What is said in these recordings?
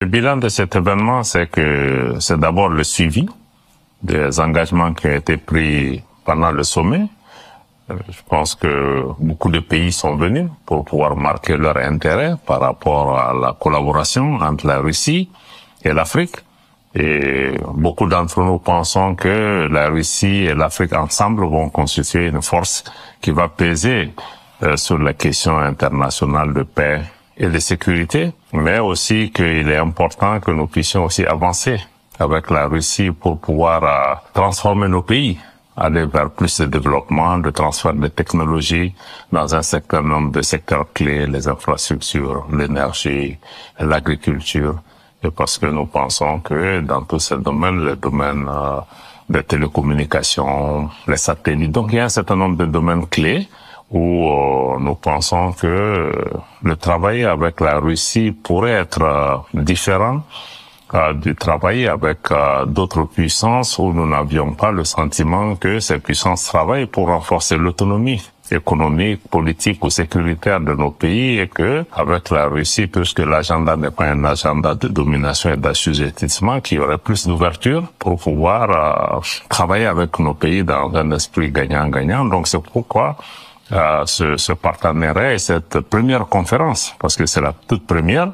Le bilan de cet événement, c'est que c'est d'abord le suivi des engagements qui ont été pris pendant le sommet. Je pense que beaucoup de pays sont venus pour pouvoir marquer leur intérêt par rapport à la collaboration entre la Russie et l'Afrique. Et beaucoup d'entre nous pensons que la Russie et l'Afrique ensemble vont constituer une force qui va peser sur la question internationale de paix et de sécurité, mais aussi qu'il est important que nous puissions aussi avancer avec la Russie pour pouvoir transformer nos pays, aller vers plus de développement, de transfert de technologies dans un certain nombre de secteurs clés, les infrastructures, l'énergie, l'agriculture, et parce que nous pensons que dans tous ces domaines, le domaine des télécommunications, les satellites, donc il y a un certain nombre de domaines clés où nous pensons que le travail avec la Russie pourrait être différent du travail avec d'autres puissances où nous n'avions pas le sentiment que ces puissances travaillent pour renforcer l'autonomie économique, politique ou sécuritaire de nos pays, et que avec la Russie, puisque l'agenda n'est pas un agenda de domination et d'assujettissement, qu'il y aurait plus d'ouverture pour pouvoir travailler avec nos pays dans un esprit gagnant-gagnant. Donc c'est pourquoi ce partenariat et cette première conférence, parce que c'est la toute première,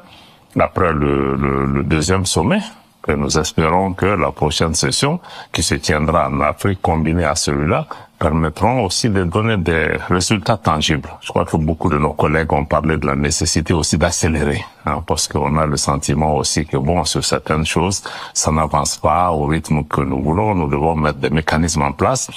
après le deuxième sommet, que nous espérons que la prochaine session, qui se tiendra en Afrique combinée à celui-là, permettront aussi de donner des résultats tangibles. Je crois que beaucoup de nos collègues ont parlé de la nécessité aussi d'accélérer, parce qu'on a le sentiment aussi que bon, sur certaines choses, ça n'avance pas au rythme que nous voulons. Nous devons mettre des mécanismes en place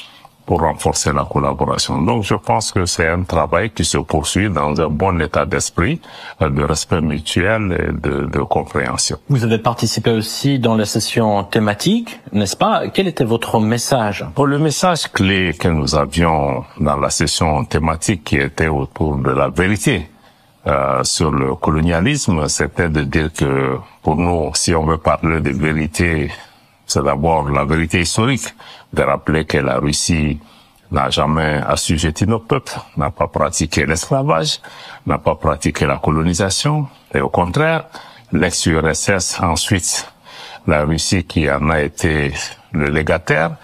pour renforcer la collaboration. Donc, je pense que c'est un travail qui se poursuit dans un bon état d'esprit, de respect mutuel et de compréhension. Vous avez participé aussi dans la session thématique, n'est-ce pas? Quel était votre message? Pour le message clé que nous avions dans la session thématique qui était autour de la vérité sur le colonialisme, c'était de dire que pour nous, si on veut parler de vérité, c'est d'abord la vérité historique, de rappeler que la Russie n'a jamais assujetti nos peuples, n'a pas pratiqué l'esclavage, n'a pas pratiqué la colonisation, et au contraire, l'ex-URSS, ensuite, la Russie qui en a été le légataire,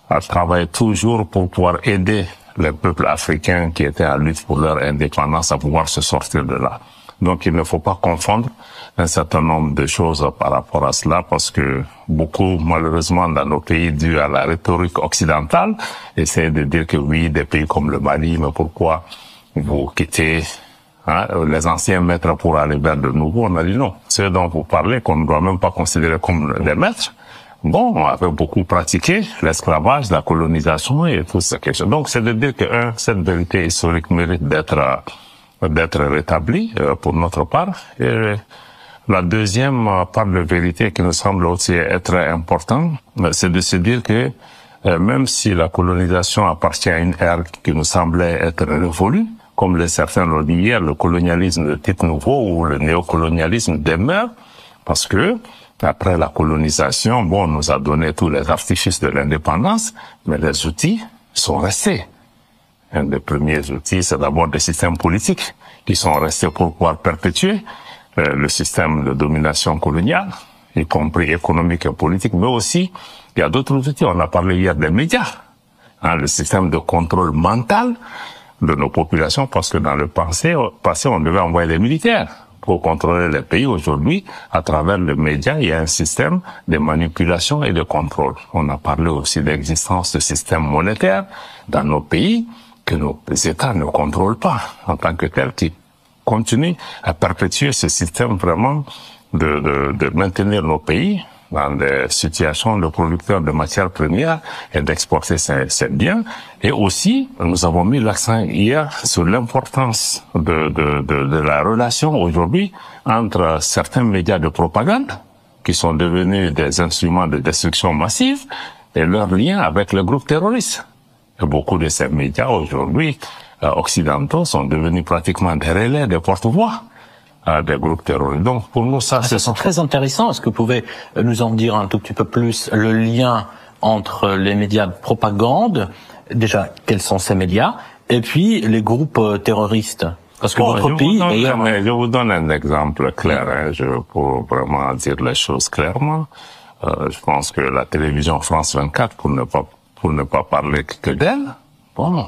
a travaillé toujours pour pouvoir aider les peuples africains qui étaient en lutte pour leur indépendance à pouvoir se sortir de là. Donc il ne faut pas confondre un certain nombre de choses par rapport à cela, parce que beaucoup, malheureusement, dans nos pays, dû à la rhétorique occidentale, essaient de dire que oui, des pays comme le Mali, mais pourquoi vous quittez les anciens maîtres pour aller vers de nouveaux? On a dit non. Ceux dont vous parlez, qu'on ne doit même pas considérer comme des maîtres, bon, avait beaucoup pratiqué l'esclavage, la colonisation et tout ce que c'est. Donc c'est de dire que cette vérité historique mérite d'être rétablie pour notre part. Et la deuxième part de vérité qui nous semble aussi être importante, c'est de se dire que même si la colonisation appartient à une ère qui nous semblait être révolue, comme certains l'ont dit hier, le colonialisme de type nouveau ou le néocolonialisme demeure, parce que après la colonisation, bon, on nous a donné tous les artifices de l'indépendance, mais les outils sont restés. Un des premiers outils, c'est d'abord des systèmes politiques qui sont restés pour pouvoir perpétuer le système de domination coloniale, y compris économique et politique, mais aussi, il y a d'autres outils. On a parlé hier des médias, le système de contrôle mental de nos populations, parce que dans le passé, on devait envoyer des militaires pour contrôler les pays. Aujourd'hui, à travers les médias, il y a un système de manipulation et de contrôle. On a parlé aussi de l'existence de systèmes monétaires dans nos pays que nos États ne contrôlent pas en tant que tels, qui continuent à perpétuer ce système vraiment de maintenir nos pays dans des situations de producteurs de matières premières et d'exporter ces biens. Et aussi, nous avons mis l'accent hier sur l'importance de la relation aujourd'hui entre certains médias de propagande qui sont devenus des instruments de destruction massive et leur lien avec les groupes terroristes. Et beaucoup de ces médias aujourd'hui occidentaux sont devenus pratiquement des relais, des porte-voix des groupes terroristes. Donc pour nous, ça c'est très intéressant. Est-ce que vous pouvez nous en dire un tout petit peu plus le lien entre les médias de propagande, déjà quels sont ces médias, et puis les groupes terroristes? Parce que votre pays, d'ailleurs... Je vous donne un exemple clair, pour vraiment dire les choses clairement. Je pense que la télévision France 24, pour ne pas parler que d'elle, bon,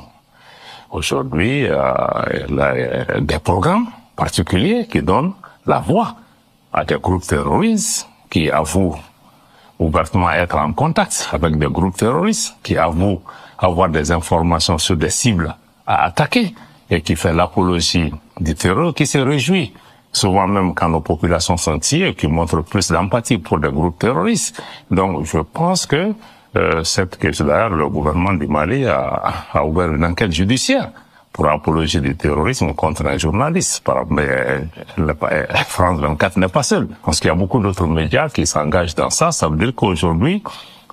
aujourd'hui, il y a des programmes particuliers qui donnent la voix à des groupes terroristes qui avouent ouvertement être en contact avec des groupes terroristes, qui avouent avoir des informations sur des cibles à attaquer et qui fait l'apologie du terror, qui se réjouit souvent même quand nos populations sont tirées, qui montrent plus d'empathie pour des groupes terroristes. Donc je pense que cette question, d'ailleurs, le gouvernement du Mali a ouvert une enquête judiciaire pour apologie du terrorisme contre un journaliste. Mais France 24 n'est pas seul, parce qu'il y a beaucoup d'autres médias qui s'engagent dans ça. Ça veut dire qu'aujourd'hui,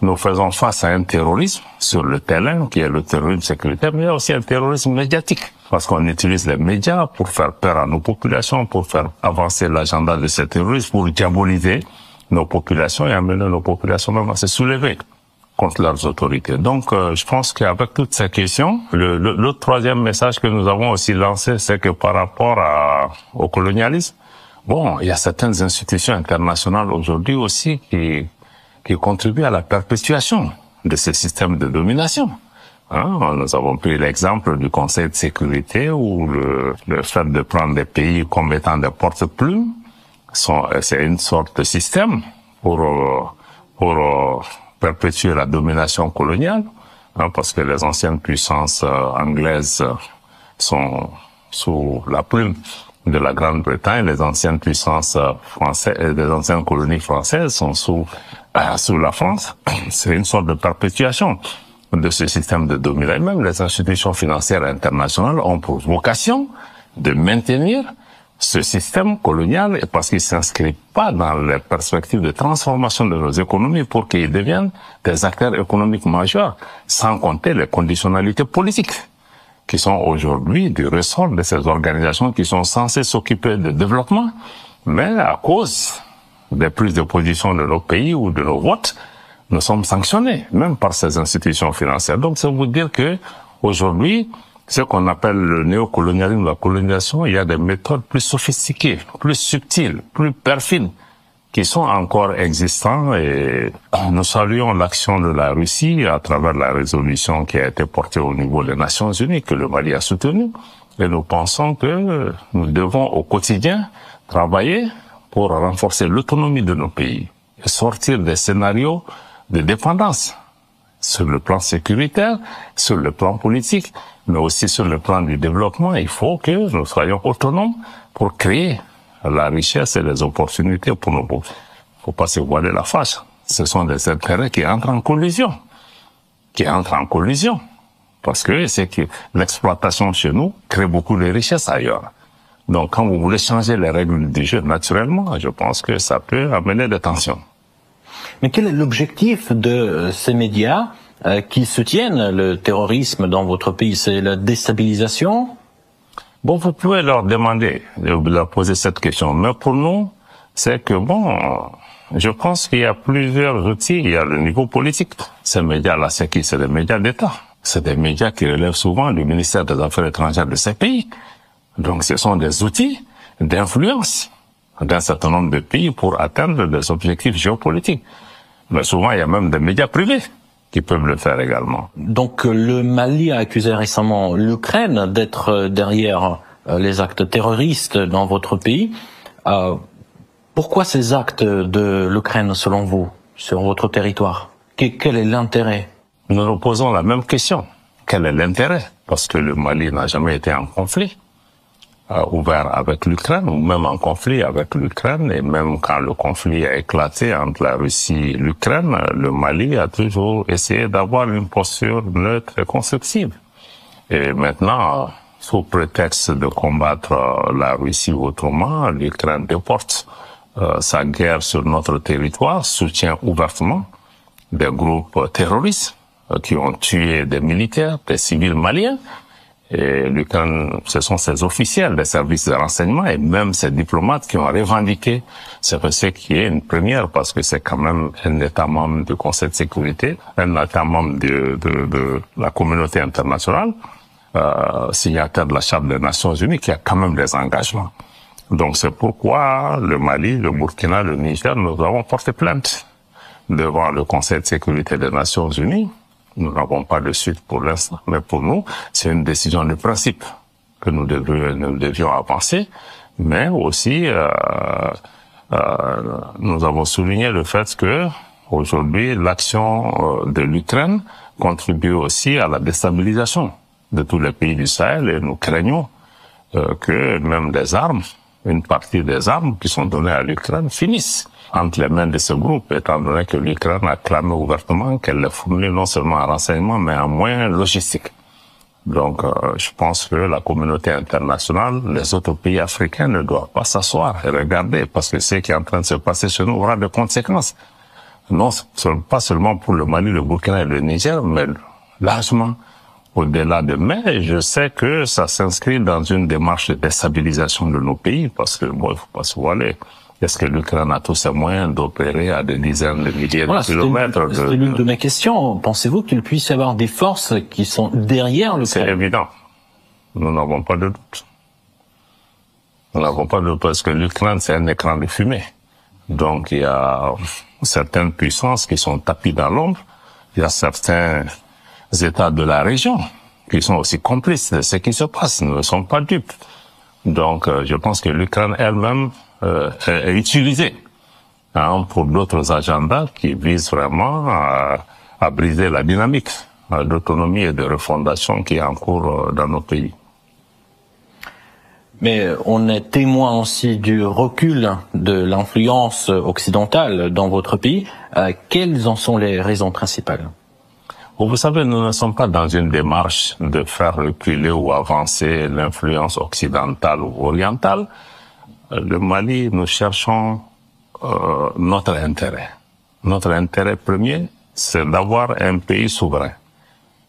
nous faisons face à un terrorisme sur le terrain, qui est le terrorisme sécuritaire, mais il y a aussi un terrorisme médiatique, parce qu'on utilise les médias pour faire peur à nos populations, pour faire avancer l'agenda de ces terroristes, pour diaboliser nos populations et amener nos populations même à se soulever contre leurs autorités. Donc, je pense qu'avec toutes ces questions, le troisième message que nous avons aussi lancé, c'est que par rapport au colonialisme, bon, il y a certaines institutions internationales aujourd'hui aussi qui contribuent à la perpétuation de ce système de domination. Nous avons pris l'exemple du Conseil de sécurité où le fait de prendre des pays comme étant des porte-plumes, c'est une sorte de système pour perpétuer la domination coloniale, parce que les anciennes puissances anglaises sont sous la plume de la Grande-Bretagne, les anciennes puissances françaises, les anciennes colonies françaises sont sous la France. C'est une sorte de perpétuation de ce système de domination. Même les institutions financières internationales ont pour vocation de maintenir ce système colonial, parce qu'il s'inscrit pas dans les perspectives de transformation de nos économies pour qu'ils deviennent des acteurs économiques majeurs, sans compter les conditionnalités politiques qui sont aujourd'hui du ressort de ces organisations qui sont censées s'occuper de développement, mais à cause des prises de position de nos pays ou de nos votes, nous sommes sanctionnés, même par ces institutions financières. Donc, ça veut dire que aujourd'hui, ce qu'on appelle le néocolonialisme, la colonisation, il y a des méthodes plus sophistiquées, plus subtiles, plus perfides, qui sont encore existants, et nous saluons l'action de la Russie à travers la résolution qui a été portée au niveau des Nations Unies, que le Mali a soutenue, et nous pensons que nous devons au quotidien travailler pour renforcer l'autonomie de nos pays et sortir des scénarios de dépendance sur le plan sécuritaire, sur le plan politique, mais aussi sur le plan du développement. Il faut que nous soyons autonomes pour créer la richesse et les opportunités pour nos peuples. Il ne faut pas se voiler la face. Ce sont des intérêts qui entrent en collision. Parce que c'est que l'exploitation chez nous crée beaucoup de richesses ailleurs. Donc, quand vous voulez changer les règles du jeu naturellement, je pense que ça peut amener des tensions. Mais quel est l'objectif de ces médias qui soutiennent le terrorisme dans votre pays? C'est la déstabilisation? Bon, vous pouvez leur demander, leur poser cette question. Mais pour nous, c'est que je pense qu'il y a plusieurs outils. Il y a le niveau politique. Ces médias-là, c'est qui? C'est des médias d'État. C'est des médias qui relèvent souvent du ministère des Affaires étrangères de ces pays. Donc, ce sont des outils d'influence d'un certain nombre de pays pour atteindre des objectifs géopolitiques. Mais souvent, il y a même des médias privés qui peuvent le faire également. Donc, le Mali a accusé récemment l'Ukraine d'être derrière les actes terroristes dans votre pays. Pourquoi ces actes de l'Ukraine, selon vous, sur votre territoire? Quel est l'intérêt? Nous nous posons la même question. Quel est l'intérêt? Parce que le Mali n'a jamais été en conflit ouvert avec l'Ukraine, ou même en conflit avec l'Ukraine, et même quand le conflit a éclaté entre la Russie et l'Ukraine, le Mali a toujours essayé d'avoir une posture neutre et constructive. Et maintenant, sous prétexte de combattre la Russie autrement, l'Ukraine déporte sa guerre sur notre territoire, soutient ouvertement des groupes terroristes qui ont tué des militaires, des civils maliens. Et l'Ukraine, ce sont ses officiels des services de renseignement et même ses diplomates qui ont revendiqué ce qui est une première, parce que c'est quand même un État membre du Conseil de sécurité, un État membre de la communauté internationale, signataire de la Charte des Nations Unies, qui a quand même des engagements. Donc c'est pourquoi le Mali, le Burkina, le Niger, nous avons porté plainte devant le Conseil de sécurité des Nations Unies. Nous n'avons pas de suite pour l'instant, mais pour nous, c'est une décision de principe que nous devions avancer, mais aussi nous avons souligné le fait que aujourd'hui l'action de l'Ukraine contribue aussi à la déstabilisation de tous les pays du Sahel, et nous craignons que même des armes, une partie des armes qui sont données à l'Ukraine finissent entre les mains de ce groupe, étant donné que l'Ukraine a clamé ouvertement qu'elle les fournit non seulement en renseignement, mais en moyens logistiques. Donc, je pense que la communauté internationale, les autres pays africains ne doivent pas s'asseoir et regarder, parce que ce qui est en train de se passer chez nous aura des conséquences. Non, pas seulement pour le Mali, le Burkina et le Niger, mais largement au-delà de mai. Je sais que ça s'inscrit dans une démarche de déstabilisation de nos pays, parce que, bon, il faut pas se voiler. Est-ce que l'Ukraine a tous ses moyens d'opérer à des dizaines de milliers de kilomètres? C'est l'une de mes questions. Pensez-vous qu'il puisse y avoir des forces qui sont derrière l'Ukraine? C'est évident. Nous n'avons pas de doute. Nous n'avons pas de doute, parce que l'Ukraine, c'est un écran de fumée. Donc, il y a certaines puissances qui sont tapies dans l'ombre. Il y a certains États de la région qui sont aussi complices de ce qui se passe. Nous ne sommes pas dupes. Donc, je pense que l'Ukraine elle-même est utilisée pour d'autres agendas qui visent vraiment à briser la dynamique d'autonomie et de refondation qui est en cours dans nos pays. Mais on est témoin aussi du recul de l'influence occidentale dans votre pays. Quelles en sont les raisons principales? Vous savez, nous ne sommes pas dans une démarche de faire reculer ou avancer l'influence occidentale ou orientale. Le Mali, nous cherchons notre intérêt. Notre intérêt premier, c'est d'avoir un pays souverain.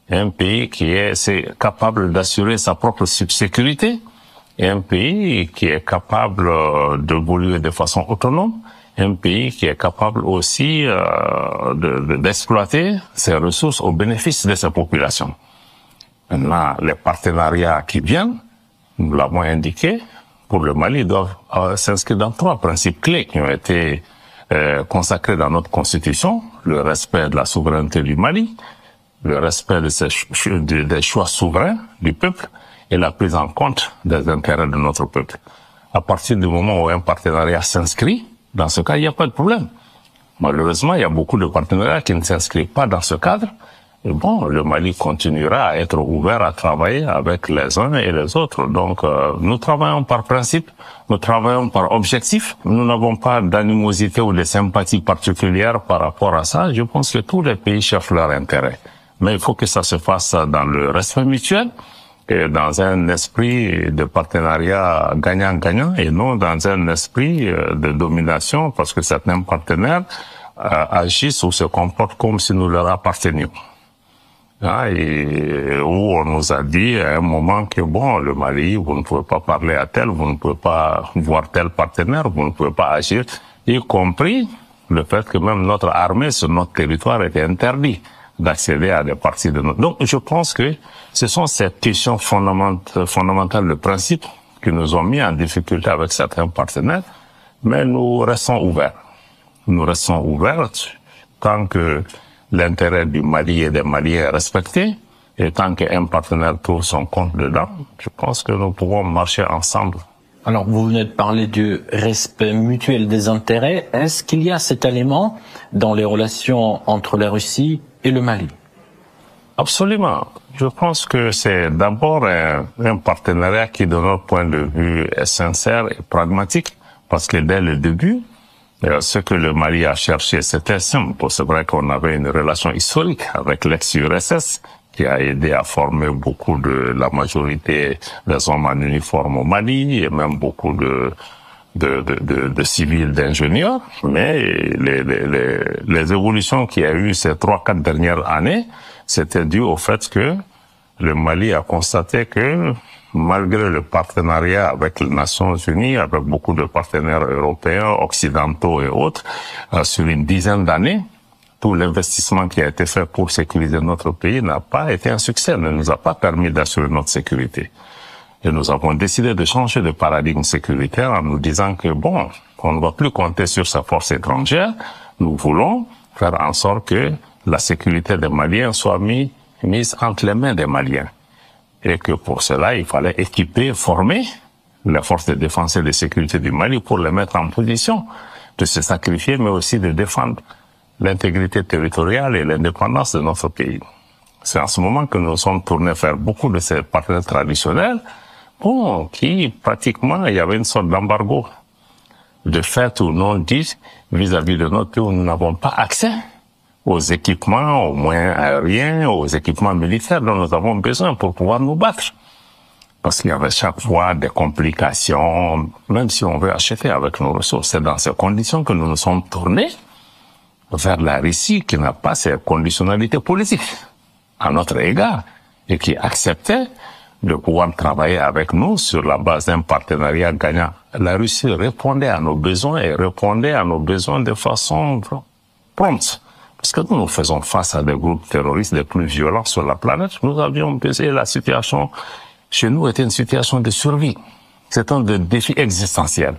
Un pays qui est capable d'assurer sa propre sécurité, et un pays qui est capable d'évoluer de façon autonome, un pays qui est capable aussi d'exploiter ses ressources au bénéfice de sa population. Maintenant, les partenariats qui viennent, nous l'avons indiqué, pour le Mali doivent s'inscrire dans 3 principes clés qui ont été consacrés dans notre constitution: le respect de la souveraineté du Mali, le respect des choix souverains du peuple et la prise en compte des intérêts de notre peuple. À partir du moment où un partenariat s'inscrit, dans ce cas, il n'y a pas de problème. Malheureusement, il y a beaucoup de partenariats qui ne s'inscrivent pas dans ce cadre. Et bon, le Mali continuera à être ouvert à travailler avec les uns et les autres. Donc, nous travaillons par principe, nous travaillons par objectif. Nous n'avons pas d'animosité ou de sympathie particulière par rapport à ça. Je pense que tous les pays cherchent leur intérêt. Mais il faut que ça se fasse dans le respect mutuel et dans un esprit de partenariat gagnant-gagnant, et non dans un esprit de domination, parce que certains partenaires agissent ou se comportent comme si nous leur appartenions. Et où on nous a dit à un moment que bon, le Mali, vous ne pouvez pas parler à tel, vous ne pouvez pas voir tel partenaire, vous ne pouvez pas agir, y compris le fait que même notre armée sur notre territoire était interdite d'accéder à des parties de notre... Donc, je pense que ce sont ces questions fondamentales de principe qui nous ont mis en difficulté avec certains partenaires, mais nous restons ouverts. Nous restons ouverts tant que l'intérêt du Mali et des Maliens est respecté, et tant qu'un partenaire trouve son compte dedans, je pense que nous pouvons marcher ensemble. Alors, vous venez de parler du respect mutuel des intérêts. Est-ce qu'il y a cet élément dans les relations entre la Russie et le Mali? Absolument. Je pense que c'est d'abord un partenariat qui, de notre point de vue, est sincère et pragmatique, parce que dès le début, ce que le Mali a cherché, c'était simple. C'est vrai qu'on avait une relation historique avec l'ex-URSS, qui a aidé à former beaucoup de la majorité des hommes en uniforme au Mali, et même beaucoup de civils, d'ingénieurs. Mais les évolutions qu'il y a eu ces 3-4 dernières années, c'était dû au fait que le Mali a constaté que malgré le partenariat avec les Nations Unies, avec beaucoup de partenaires européens, occidentaux et autres, sur une dizaine d'années, tout l'investissement qui a été fait pour sécuriser notre pays n'a pas été un succès, ne nous a pas permis d'assurer notre sécurité. Et nous avons décidé de changer de paradigme sécuritaire en nous disant que bon, on ne va plus compter sur sa force étrangère. Nous voulons faire en sorte que la sécurité des Maliens soit mise entre les mains des Maliens. Et que pour cela, il fallait équiper, former les forces de défense et de sécurité du Mali pour les mettre en position de se sacrifier, mais aussi de défendre l'intégrité territoriale et l'indépendance de notre pays. C'est en ce moment que nous sommes tournés vers beaucoup de ces partenaires traditionnels, bon, qui pratiquement, il y avait une sorte d'embargo, de fait ou non dit, vis-à-vis de notre pays où nous n'avons pas accès aux équipements, aux moyens aériens, aux équipements militaires dont nous avons besoin pour pouvoir nous battre. Parce qu'il y avait chaque fois des complications, même si on veut acheter avec nos ressources. C'est dans ces conditions que nous nous sommes tournés vers la Russie qui n'a pas ces conditionnalités politiques à notre égard et qui acceptait de pouvoir travailler avec nous sur la base d'un partenariat gagnant. La Russie répondait à nos besoins et répondait à nos besoins de façon prompte. Parce que nous faisons face à des groupes terroristes les plus violents sur la planète. Nous avions pesé la situation chez nous était une situation de survie. C'est un défi existentiel.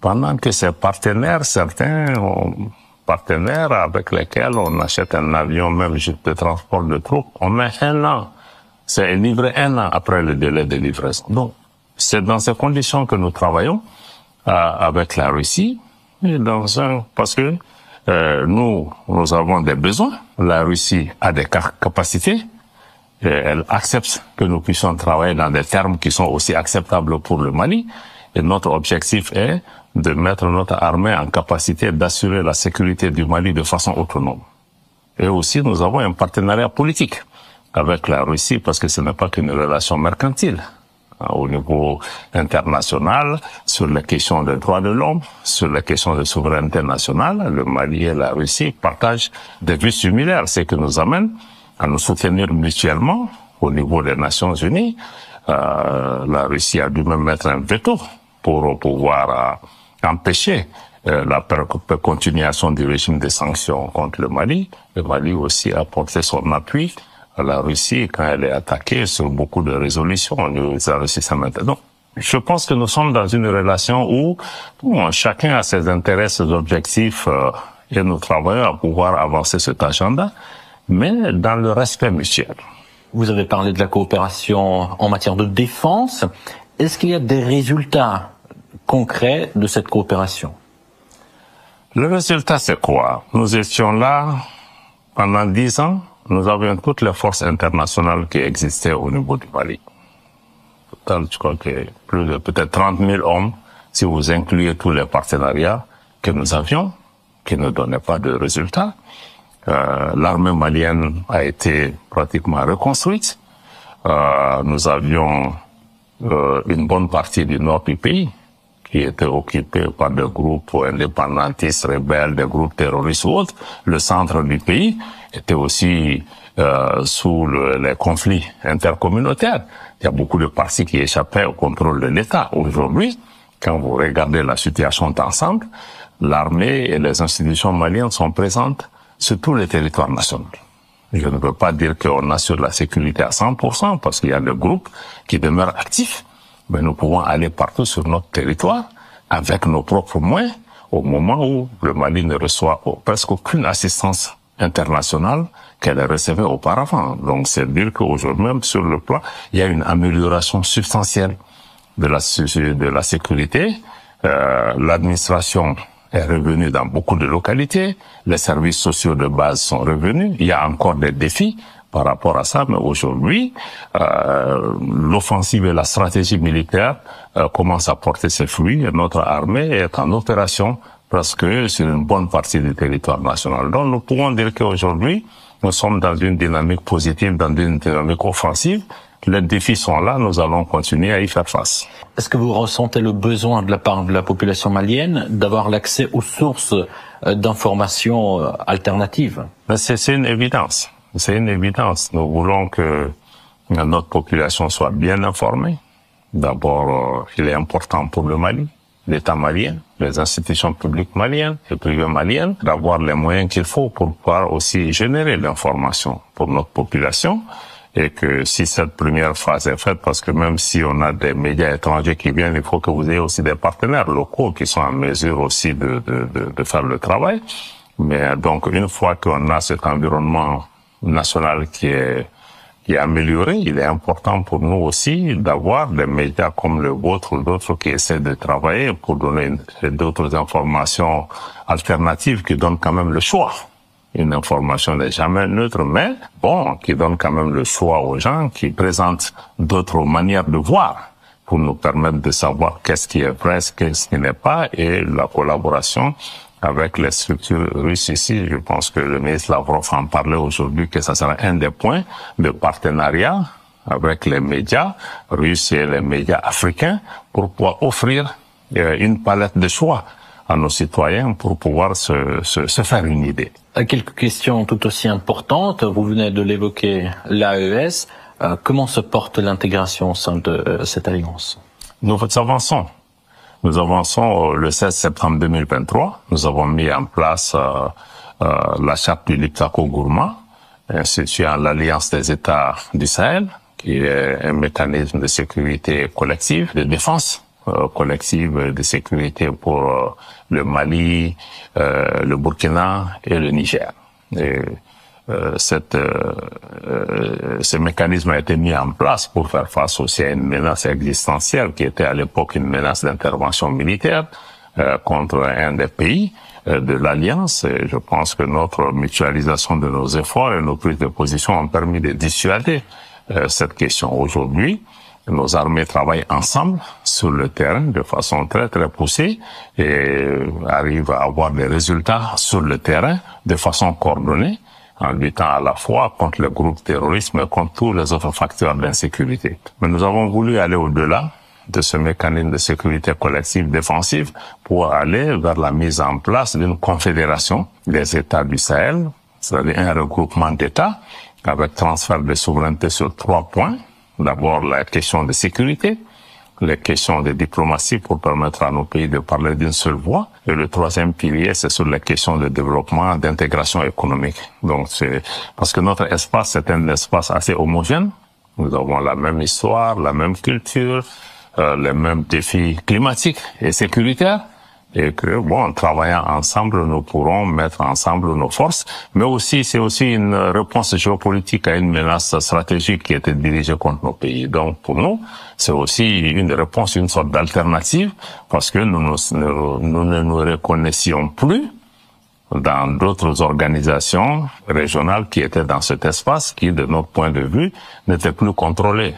Pendant que ces partenaires, certains partenaires avec lesquels on achète un avion, même juste de transport de troupes, on met 1 an. C'est livré 1 an après le délai de livraison. Donc, c'est dans ces conditions que nous travaillons avec la Russie, et parce que nous avons des besoins. La Russie a des capacités. Et elle accepte que nous puissions travailler dans des termes qui sont aussi acceptables pour le Mali. Et notre objectif est de mettre notre armée en capacité d'assurer la sécurité du Mali de façon autonome. Et aussi, nous avons un partenariat politique avec la Russie parce que ce n'est pas qu'une relation mercantile. Au niveau international, sur les questions des droits de l'homme, sur les questions de souveraineté nationale, le Mali et la Russie partagent des vues similaires, ce qui nous amène à nous soutenir mutuellement au niveau des Nations Unies. La Russie a dû même mettre un veto pour pouvoir empêcher la continuation du régime de sanctions contre le Mali. Le Mali aussi a porté son appui à la Russie quand elle est attaquée sur beaucoup de résolutions. La Russie s'en met. Donc, je pense que nous sommes dans une relation où chacun a ses intérêts, ses objectifs et nous travaillons à pouvoir avancer cet agenda, mais dans le respect mutuel. Vous avez parlé de la coopération en matière de défense. Est-ce qu'il y a des résultats concrets de cette coopération? Le résultat, c'est quoi? Nous étions là pendant 10 ans. Nous avions toutes les forces internationales qui existaient au niveau du Mali. Total, je crois que plus de peut-être 30 000 hommes, si vous incluez tous les partenariats que nous avions, qui ne donnaient pas de résultats. L'armée malienne a été pratiquement reconstruite. Nous avions une bonne partie du nord du pays qui était occupée par des groupes indépendantistes, rebelles, des groupes terroristes ou autres. Le centre du pays était aussi sous les conflits intercommunautaires. Il y a beaucoup de parties qui échappaient au contrôle de l'État. Aujourd'hui, quand vous regardez la situation d'ensemble, l'armée et les institutions maliennes sont présentes sur tout le territoire national. Je ne veux pas dire qu'on assure la sécurité à 100% parce qu'il y a des groupes qui demeurent actifs, mais nous pouvons aller partout sur notre territoire avec nos propres moyens au moment où le Mali ne reçoit presque aucune assistance internationale qu'elle recevait auparavant. Donc c'est dire qu'aujourd'hui même sur le plan, il y a une amélioration substantielle de la sécurité. L'administration est revenue dans beaucoup de localités, les services sociaux de base sont revenus, il y a encore des défis par rapport à ça, mais aujourd'hui, l'offensive et la stratégie militaire commencent à porter ses fruits et notre armée est en opération presque sur une bonne partie du territoire national. Donc nous pouvons dire qu'aujourd'hui, nous sommes dans une dynamique positive, dans une dynamique offensive. Les défis sont là, nous allons continuer à y faire face. Est-ce que vous ressentez le besoin de la part de la population malienne d'avoir l'accès aux sources d'informations alternatives? C'est une évidence. C'est une évidence. Nous voulons que notre population soit bien informée. D'abord, il est important pour le Mali l'État malien, les institutions publiques maliennes et privées maliennes, d'avoir les moyens qu'il faut pour pouvoir aussi générer l'information pour notre population. Et que si cette première phase est faite, parce que même si on a des médias étrangers qui viennent, il faut que vous ayez aussi des partenaires locaux qui sont en mesure aussi de faire le travail. Mais donc, une fois qu'on a cet environnement national qui est amélioré, il est important pour nous aussi d'avoir des médias comme le vôtre ou d'autres qui essaient de travailler pour donner d'autres informations alternatives qui donnent quand même le choix. Une information n'est jamais neutre, mais bon, qui donne quand même le choix aux gens, qui présente d'autres manières de voir pour nous permettre de savoir qu'est-ce qui est vrai, qu'est-ce qui n'est pas, et la collaboration avec les structures russes ici. Je pense que le ministre Lavrov en parlait aujourd'hui, que ça sera un des points de partenariat avec les médias russes et les médias africains pour pouvoir offrir une palette de choix à nos citoyens pour pouvoir se faire une idée. Quelques questions tout aussi importantes. Vous venez de l'évoquer, l'AES. Comment se porte l'intégration au sein de cette alliance? Nous avançons. Nous avançons le 16 septembre 2023. Nous avons mis en place la charte du Liptako Gourma, instituant l'Alliance des États du Sahel, qui est un mécanisme de sécurité collective, de défense collective de sécurité pour le Mali, le Burkina et le Niger. Et ce mécanisme a été mis en place pour faire face aussi à une menace existentielle qui était à l'époque une menace d'intervention militaire contre un des pays de l'Alliance. Et je pense que notre mutualisation de nos efforts et nos prises de position ont permis de dissuader cette question. Aujourd'hui, nos armées travaillent ensemble sur le terrain de façon très très poussée et arrivent à avoir des résultats sur le terrain de façon coordonnée, en luttant à la fois contre le groupe terrorisme et contre tous les autres facteurs d'insécurité. Mais nous avons voulu aller au-delà de ce mécanisme de sécurité collective défensive pour aller vers la mise en place d'une confédération des États du Sahel, c'est-à-dire un regroupement d'États avec transfert de souveraineté sur 3 points. D'abord, la question de sécurité, les questions de diplomatie pour permettre à nos pays de parler d'une seule voix. Et le 3e pilier, c'est sur les questions de développement, d'intégration économique. Donc, c'est parce que notre espace, c'est un espace assez homogène. Nous avons la même histoire, la même culture, les mêmes défis climatiques et sécuritaires. Et que, bon, en travaillant ensemble, nous pourrons mettre ensemble nos forces. Mais aussi, c'est aussi une réponse géopolitique à une menace stratégique qui était dirigée contre nos pays. Donc, pour nous, c'est aussi une réponse, une sorte d'alternative, parce que nous ne nous reconnaissions plus dans d'autres organisations régionales qui étaient dans cet espace, qui, de notre point de vue, n'étaient plus contrôlées,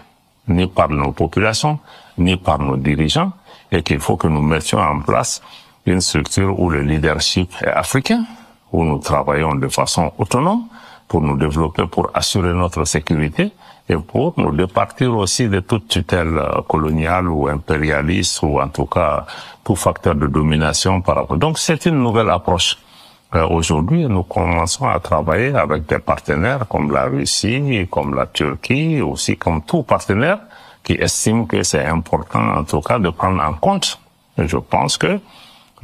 ni par nos populations, ni par nos dirigeants, et qu'il faut que nous mettions en place une structure où le leadership est africain, où nous travaillons de façon autonome pour nous développer, pour assurer notre sécurité et pour nous départir aussi de toute tutelle coloniale ou impérialiste ou en tout cas tout facteur de domination par rapport. Donc c'est une nouvelle approche. Aujourd'hui, nous commençons à travailler avec des partenaires comme la Russie, comme la Turquie, aussi comme tout partenaire qui estime que c'est important en tout cas de prendre en compte. Et je pense que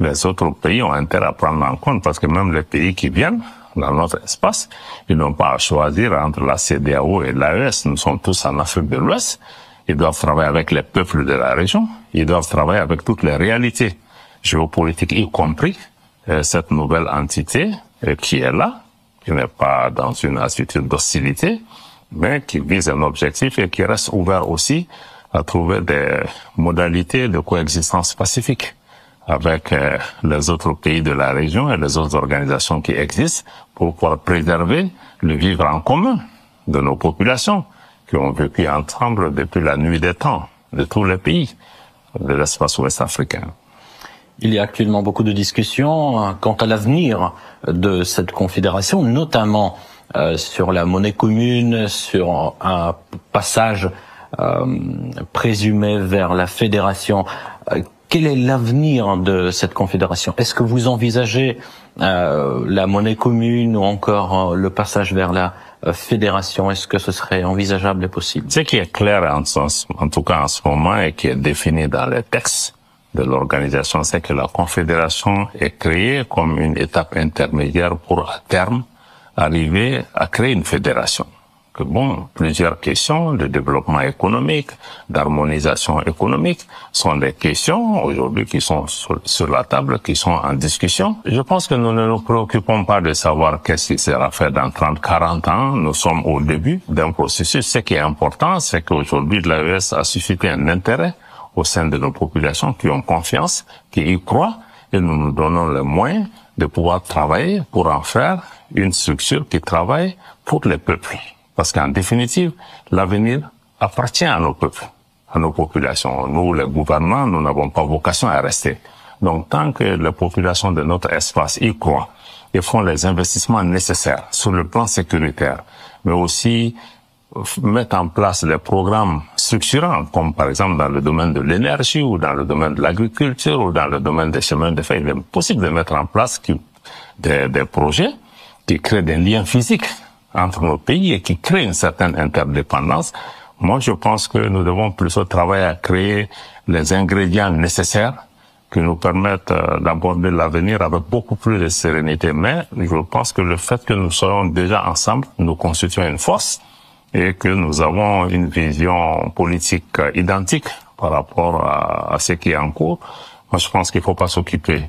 les autres pays ont intérêt à prendre en compte parce que même les pays qui viennent dans notre espace, ils n'ont pas à choisir entre la CEDEAO et l'AES. Nous sommes tous en Afrique de l'Ouest. Ils doivent travailler avec les peuples de la région. Ils doivent travailler avec toutes les réalités géopolitiques, y compris cette nouvelle entité qui est là, qui n'est pas dans une attitude d'hostilité, mais qui vise un objectif et qui reste ouvert aussi à trouver des modalités de coexistence pacifique avec les autres pays de la région et les autres organisations qui existent pour pouvoir préserver le vivre en commun de nos populations qui ont vécu ensemble depuis la nuit des temps de tous les pays de l'espace ouest africain. Il y a actuellement beaucoup de discussions quant à l'avenir de cette confédération, notamment sur la monnaie commune, sur un passage présumé vers la fédération. Quel est l'avenir de cette confédération? Est-ce que vous envisagez la monnaie commune ou encore le passage vers la fédération? Est-ce que ce serait envisageable et possible? Ce qui est clair en tout cas en ce moment et qui est défini dans les textes de l'organisation, c'est que la Confédération est créée comme une étape intermédiaire pour, à terme, arriver à créer une fédération. Que bon, plusieurs questions de développement économique, d'harmonisation économique sont des questions aujourd'hui qui sont sur la table, qui sont en discussion. Je pense que nous ne nous préoccupons pas de savoir qu'est-ce qui sera fait dans 30, 40 ans. Nous sommes au début d'un processus. Ce qui est important, c'est qu'aujourd'hui, l'AES a suscité un intérêt au sein de nos populations qui ont confiance, qui y croient, et nous nous donnons les moyens de pouvoir travailler pour en faire une structure qui travaille pour les peuples. Parce qu'en définitive, l'avenir appartient à nos peuples, à nos populations. Nous, les gouvernants, nous n'avons pas vocation à rester. Donc, tant que les populations de notre espace y croient et font les investissements nécessaires sur le plan sécuritaire, mais aussi mettre en place des programmes structurants, comme par exemple dans le domaine de l'énergie ou dans le domaine de l'agriculture ou dans le domaine des chemins de fer, il est possible de mettre en place des projets qui créent des liens physiques entre nos pays et qui créent une certaine interdépendance. Moi, je pense que nous devons plutôt travailler à créer les ingrédients nécessaires qui nous permettent d'aborder l'avenir avec beaucoup plus de sérénité. Mais je pense que le fait que nous soyons déjà ensemble, nous constituons une force et que nous avons une vision politique identique par rapport à ce qui est en cours. Moi, je pense qu'il ne faut pas s'occuper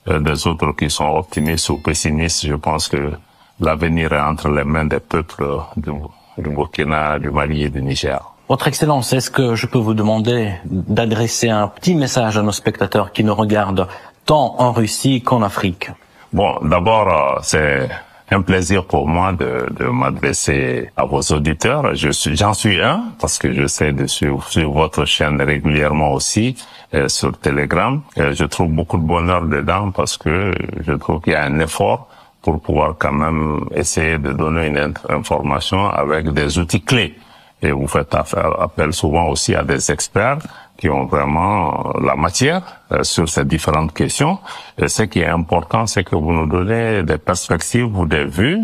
des autres qui sont optimistes ou pessimistes. Je pense que l'avenir est entre les mains des peuples du Burkina, du Mali et du Niger. Votre Excellence, est-ce que je peux vous demander d'adresser un petit message à nos spectateurs qui nous regardent tant en Russie qu'en Afrique? Bon, d'abord, c'est un plaisir pour moi de m'adresser à vos auditeurs. J'en suis un, parce que j'essaie de suivre votre chaîne régulièrement aussi, sur Telegram. Je trouve beaucoup de bonheur dedans parce que je trouve qu'il y a un effort pour pouvoir quand même essayer de donner une information avec des outils clés. Et vous faites appel souvent aussi à des experts qui ont vraiment la matière sur ces différentes questions. Et ce qui est important, c'est que vous nous donnez des perspectives ou des vues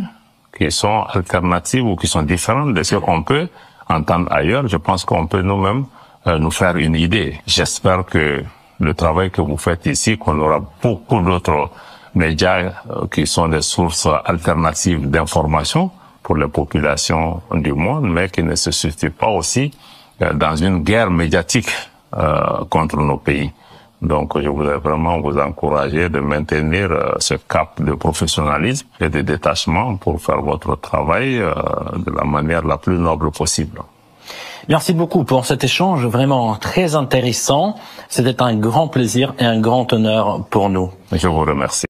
qui sont alternatives ou qui sont différentes de ce qu'on peut entendre ailleurs. Je pense qu'on peut nous-mêmes nous faire une idée. J'espère que le travail que vous faites ici, qu'on aura beaucoup d'autres médias qui sont des sources alternatives d'information pour les populations du monde, mais qui ne se situent pas aussi dans une guerre médiatique contre nos pays. Donc, je voudrais vraiment vous encourager de maintenir ce cap de professionnalisme et de détachement pour faire votre travail de la manière la plus noble possible. Merci beaucoup pour cet échange vraiment très intéressant. C'était un grand plaisir et un grand honneur pour nous. Je vous remercie.